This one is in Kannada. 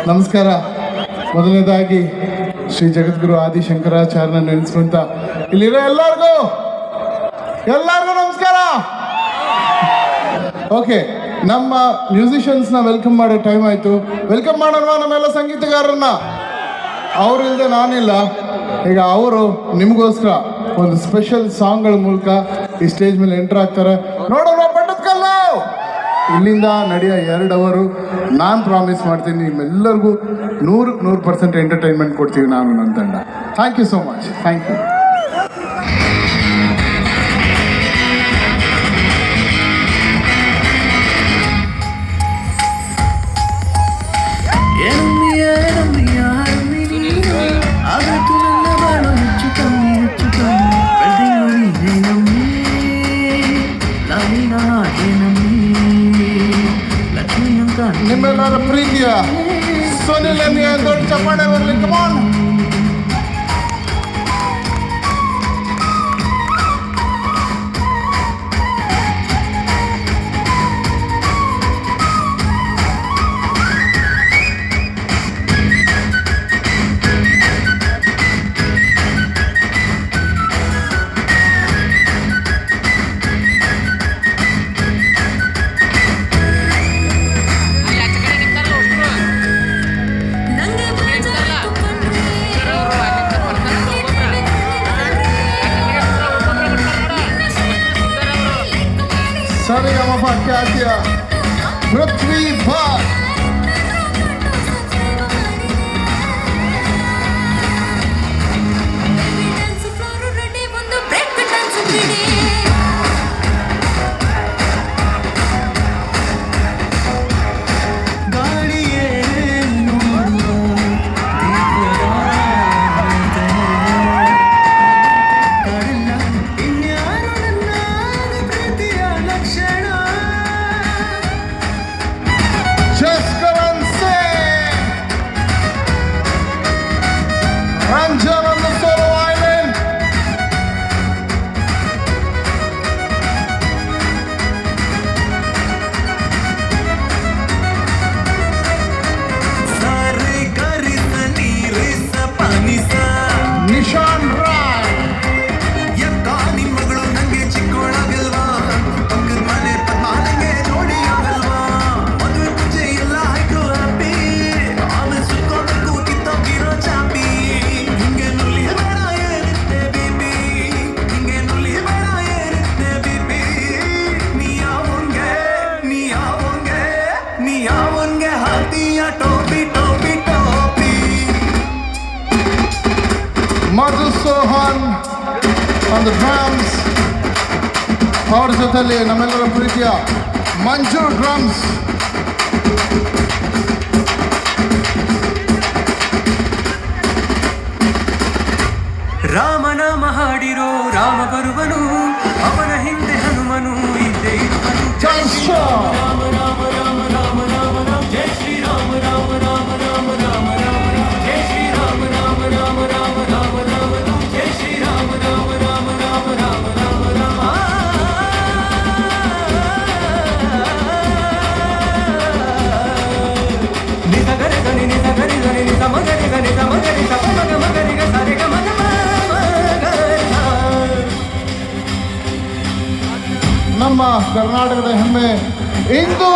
ನಮಸ್ಕಾರ. ಮೊದಲನೇದಾಗಿ ಶ್ರೀ ಜಗದ್ಗುರು ಆದಿಶಂಕರಾಚಾರ್ಯನ ನೆನೆಸ್ಕೊಂತ ಇಲ್ಲಿರೋ ಎಲ್ಲರಿಗೂ ನಮಸ್ಕಾರ. ಓಕೆ, ನಮ್ಮ ಮ್ಯೂಸಿಷಿಯನ್ಸ್ನ ವೆಲ್ಕಮ್ ಮಾಡೋ ಟೈಮ್ ಆಯಿತು. ವೆಲ್ಕಮ್ ಮಾಡೋಣ ನಮ್ಮೆಲ್ಲ ಸಂಗೀತಗಾರರನ್ನ. ಅವರಿಲ್ಲದೆ ನಾನಿಲ್ಲ. ಈಗ ಅವರು ನಿಮಗೋಸ್ಕರ ಒಂದು ಸ್ಪೆಷಲ್ ಸಾಂಗ್ಗಳ ಮೂಲಕ ಈ ಸ್ಟೇಜ್ ಮೇಲೆ ಎಂಟರ್ ಆಗ್ತಾರೆ. ನೋಡೋಣ ಪಟ್ಟದಕಲ್ಲು. ಇಲ್ಲಿಂದ ನಡೆಯೋ 2 ಅವರು ನಾನು ಪ್ರಾಮಿಸ್ ಮಾಡ್ತೀನಿ, ನಿಮ್ಮೆಲ್ಲರಿಗೂ 100% ಎಂಟರ್ಟೈನ್ಮೆಂಟ್ ಕೊಡ್ತೀವಿ ನಾನು ನನ್ನ ತಂಡ. Thank you so much. Thank you. ನಿಮ್ಮೆಲ್ಲರ ಪ್ರೀತಿಯ ಸುನಿಲ್ ಎನ್ನಿಯ ದೊಡ್ಡ ಚಪ್ಪಾಳೆ ಬರಲಿ. ಕಮಾನ್. सरे गमपा क्या किया पृथ्वी भर. Ranjan on the solo island. Sare karisa neerisa panisa Nishan Rai. yakani maglu nange chikkolagilva pakkad mane padmanange jodi agalva madhuve pooje ella aitu happy aame sukkobeku kittogiro chapi hinge nulli beda eritte bibi hinge nulli beda eritte bibi ni avonge hatiya topi topi topi. Madhu Sohan on the drums. ಅವ್ರ ಜೊತೆಲಿ ನಮ್ಮೆಲ್ಲರ ಪ್ರೀತಿಯ ಮಂಜು ಡ್ರಮ್ಸ್. ರಾಮನಾಮ ಹಾಡಿರೋ ರಾಮ ಬರುವನು, ಅವನ ಹಿಂದೆ ಹನುಮನು ಇದ್ದೇ ಇರುವನು. ಜೈ ಶ್ರೀರಾಮ್. ರಾಮ ರಾಮ ರಾಮ ರಾಮ ರಾಮ ರಾಮ ಜೈ ಶ್ರೀರಾಮ ರಾಮ ರಾಮ ರಾಮ ರಾಮ ರಾಮ ಜೈ ಶ್ರೀರಾಮ ರಾಮ ರಾಮ ರಾಮ ರಾಮ ರಾಮ ಜೈ ಶ್ರೀರಾಮ ರಾಮ ರಾಮ ರಾಮ ರಾಮ ರಾಮ ರಾಮ. ನಿಸ ಗರಿ ಗನಿ ನಿಸ ಗರಿ ಗನಿ ನಿಸ ಮಗರಿ ಗನಿ ಸ ಮಗರಿ ಸ ಮಗ ಮಗರಿ ಗ ಸರಿ ಗ ಮಗ ನಮ್ಮ ಕರ್ನಾಟಕದ ಹೆಮ್ಮೆ ಇಂದು